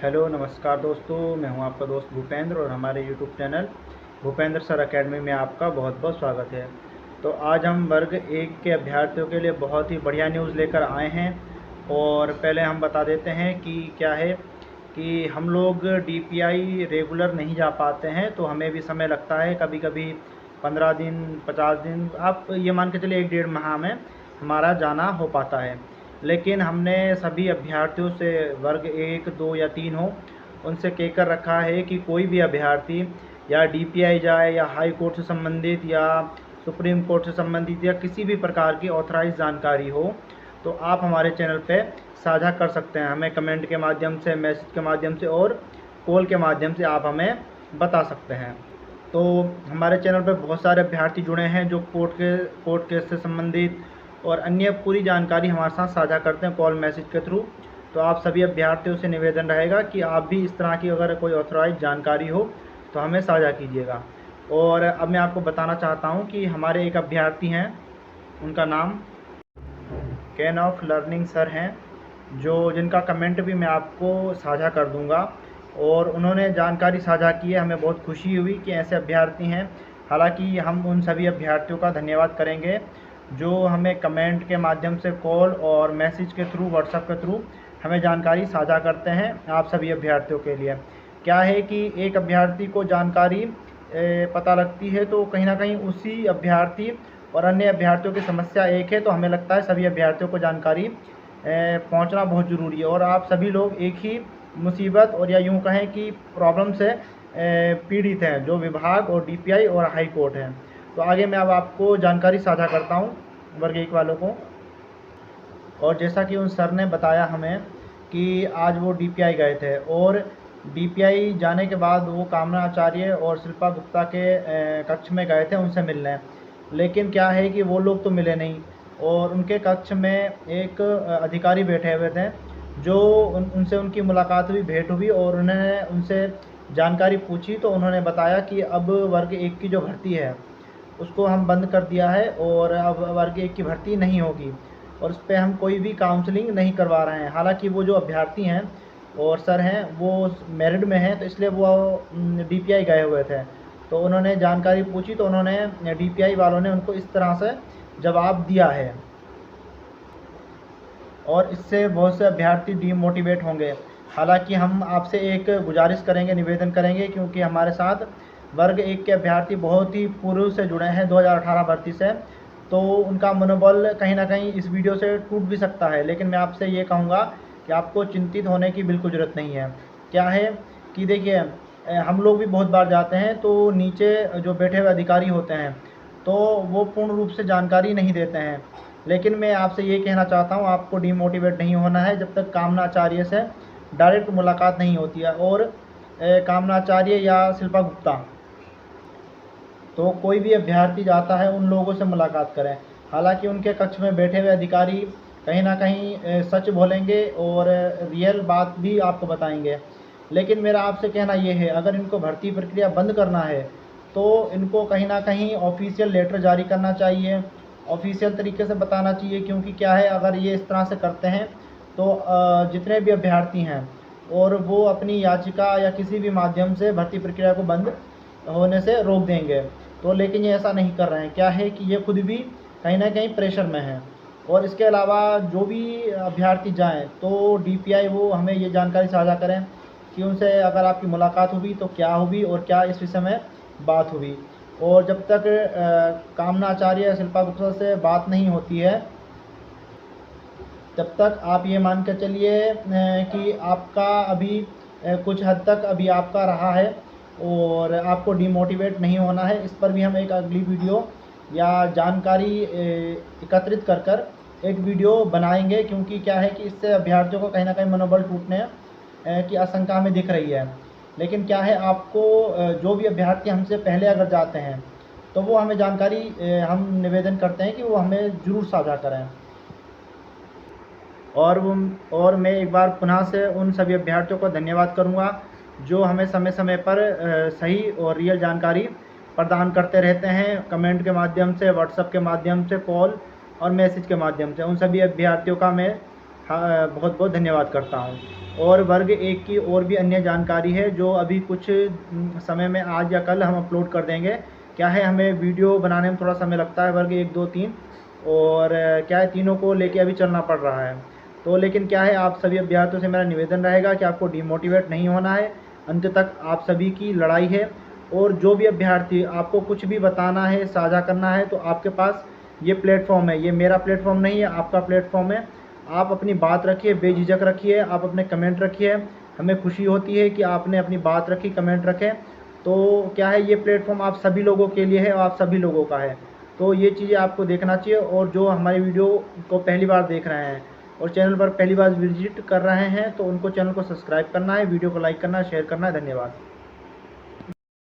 Hello नमस्कार दोस्तों, मैं हूं आपका दोस्त भूपेंद्र और हमारे YouTube channel Bhupendra sir academy में आपका बहुत बहुत स्वागत है। तो आज हम वर्ग 1 के अभ्यर्थियों के लिए बहुत ही बढ़िया न्यूज़ लेकर आए हैं। और पहले हम बता देते हैं कि क्या है कि हम लोग डीपीआई रेगुलर नहीं जा पाते हैं, तो हमें भी समय लगता है। कभी कभी 15 दिन 50 दिन, आप ये मान के चलिए 1 डेढ़ माह में हमारा जाना हो पाता है। लेकिन हमने सभी अभ्यर्थियों से, वर्ग 1 2 या 3 हो, उनसे कहकर रखा है कि कोई भी अभ्यर्थी या डीपीआई जाए या हाई कोर्ट से संबंधित या सुप्रीम कोर्ट से संबंधित या किसी भी प्रकार की ऑथराइज जानकारी हो, तो आप हमारे चैनल पे साझा कर सकते हैं। हमें कमेंट के माध्यम से, मैसेज के माध्यम से और कॉल के माध्यम से आप हमें बता सकते हैं। तो हमारे चैनल पे बहुत सारे अभ्यर्थी जुड़े हैं जो कोर्ट केस से संबंधित और अन्य पूरी जानकारी हमारे साथ साझा करते हैं कॉल मैसेज के थ्रू। तो आप सभी अभ्यर्थियों से निवेदन रहेगा कि आप भी इस तरह की अगर कोई ऑथराइज जानकारी हो तो हमें साझा कीजिएगा। और अब मैं आपको बताना चाहता हूं कि हमारे एक अभ्यर्थी हैं, उनका नाम कैन ऑफ लर्निंग सर हैं, जिनका कमेंट भी मैं आपको साझा कर दूंगा। और उन्होंने जानकारी साझा की है, हमें बहुत खुशी हुई कि ऐसे अभ्यर्थी हैं। हालांकि हम उन सभी अभ्यर्थियों का धन्यवाद करेंगे जो हमें कमेंट के माध्यम से, कॉल और मैसेज के थ्रू, व्हाट्सएप के थ्रू हमें जानकारी साझा करते हैं। आप सभी अभ्यर्थियों के लिए क्या है कि एक अभ्यर्थी को जानकारी पता लगती है तो कहीं ना कहीं उसी अभ्यर्थी और अन्य अभ्यर्थियों की समस्या एक है, तो हमें लगता है सभी अभ्यर्थियों को जानकारी पहुंचना बहुत ज़रूरी है। और आप सभी लोग एक ही मुसीबत और या यूँ कहें कि प्रॉब्लम से पीड़ित हैं, जो विभाग और डीपीआई और हाई कोर्ट हैं। तो आगे मैं अब आपको जानकारी साझा करता हूँ वर्ग 1 वालों को। और जैसा कि उन सर ने बताया हमें कि आज वो डीपीआई गए थे और डीपीआई जाने के बाद वो कामना आचार्य और शिल्पा गुप्ता के कक्ष में गए थे उनसे मिलने। लेकिन क्या है कि वो लोग तो मिले नहीं और उनके कक्ष में एक अधिकारी बैठे हुए थे जो उनसे उनकी मुलाकात हुई, भेंट हुई और उन्होंने उनसे जानकारी पूछी। तो उन्होंने बताया कि अब वर्ग 1 की जो भर्ती है उसको हम बंद कर दिया है और अब वर्ग 1 की भर्ती नहीं होगी और उस पर हम कोई भी काउंसलिंग नहीं करवा रहे हैं। हालांकि वो जो अभ्यर्थी हैं और सर हैं वो मेरिट में हैं, तो इसलिए वो डीपीआई गए हुए थे। तो उन्होंने जानकारी पूछी तो उन्होंने डीपीआई वालों ने उनको इस तरह से जवाब दिया है और इससे बहुत से अभ्यर्थी डीमोटिवेट होंगे। हालांकि हम आपसे एक गुजारिश करेंगे, निवेदन करेंगे, क्योंकि हमारे साथ वर्ग 1 के अभ्यर्थी बहुत ही पूर्व से जुड़े हैं 2018 भर्ती से, तो उनका मनोबल कहीं ना कहीं इस वीडियो से टूट भी सकता है। लेकिन मैं आपसे ये कहूँगा कि आपको चिंतित होने की बिल्कुल ज़रूरत नहीं है। क्या है कि देखिए, हम लोग भी बहुत बार जाते हैं तो नीचे जो बैठे हुए अधिकारी होते हैं तो वो पूर्ण रूप से जानकारी नहीं देते हैं। लेकिन मैं आपसे ये कहना चाहता हूँ, आपको डीमोटिवेट नहीं होना है जब तक कामना आचार्य से डायरेक्ट मुलाकात नहीं होती है। और कामना आचार्य या शिल्पा गुप्ता, तो कोई भी अभ्यर्थी जाता है उन लोगों से मुलाकात करें। हालांकि उनके कक्ष में बैठे हुए अधिकारी कहीं ना कहीं सच बोलेंगे और रियल बात भी आपको बताएंगे। लेकिन मेरा आपसे कहना ये है, अगर इनको भर्ती प्रक्रिया बंद करना है तो इनको कहीं ना कहीं ऑफिशियल लेटर जारी करना चाहिए, ऑफिशियल तरीके से बताना चाहिए। क्योंकि क्या है, अगर ये इस तरह से करते हैं तो जितने भी अभ्यर्थी हैं और वो अपनी याचिका या किसी भी माध्यम से भर्ती प्रक्रिया को बंद होने से रोक देंगे। तो लेकिन ये ऐसा नहीं कर रहे हैं। क्या है कि ये खुद भी कहीं ना कहीं प्रेशर में हैं। और इसके अलावा जो भी अभ्यर्थी जाएं तो डीपीआई वो हमें ये जानकारी साझा करें कि उनसे अगर आपकी मुलाकात हुई तो क्या हुई और क्या इस विषय में बात हुई। और जब तक कामना आचार्य या शिल्पा गुप्ता से बात नहीं होती है तब तक आप ये मान कर चलिए कि आपका अभी कुछ हद तक अभी आपका रहा है और आपको डिमोटिवेट नहीं होना है। इस पर भी हम एक अगली वीडियो या जानकारी एकत्रित कर कर एक वीडियो बनाएंगे। क्योंकि क्या है कि इससे अभ्यर्थियों को कहीं ना कहीं मनोबल टूटने की आशंका हमें दिख रही है। लेकिन क्या है, आपको जो भी अभ्यर्थी हमसे पहले अगर जाते हैं तो वो हमें जानकारी, हम निवेदन करते हैं कि वो हमें ज़रूर साझा करें। और मैं एक बार पुनः से उन सभी अभ्यर्थियों को धन्यवाद करूंगा जो हमें समय समय पर सही और रियल जानकारी प्रदान करते रहते हैं, कमेंट के माध्यम से, व्हाट्सएप के माध्यम से, कॉल और मैसेज के माध्यम से। उन सभी अभ्यर्थियों का मैं बहुत बहुत धन्यवाद करता हूँ। और वर्ग 1 की और भी अन्य जानकारी है जो अभी कुछ समय में आज या कल हम अपलोड कर देंगे। क्या है, हमें वीडियो बनाने में थोड़ा समय लगता है वर्ग 1, 2, 3, और क्या है, तीनों को लेके अभी चलना पड़ रहा है। तो लेकिन क्या है, आप सभी अभ्यर्थियों से मेरा निवेदन रहेगा कि आपको डिमोटिवेट नहीं होना है, अंत तक आप सभी की लड़ाई है। और जो भी अभ्यर्थी आपको कुछ भी बताना है, साझा करना है, तो आपके पास ये प्लेटफॉर्म है। ये मेरा प्लेटफॉर्म नहीं है, आपका प्लेटफॉर्म है। आप अपनी बात रखिए, बेझिझक रखिए, आप अपने कमेंट रखिए। हमें खुशी होती है कि आपने अपनी बात रखी, कमेंट रखें। तो क्या है, ये प्लेटफॉर्म आप सभी लोगों के लिए है और आप सभी लोगों का है। तो ये चीज़ें आपको देखना चाहिए। और जो हमारी वीडियो को पहली बार देख रहे हैं और चैनल पर पहली बार विजिट कर रहे हैं, तो उनको चैनल को सब्सक्राइब करना है, वीडियो को लाइक करना है, शेयर करना है। धन्यवाद।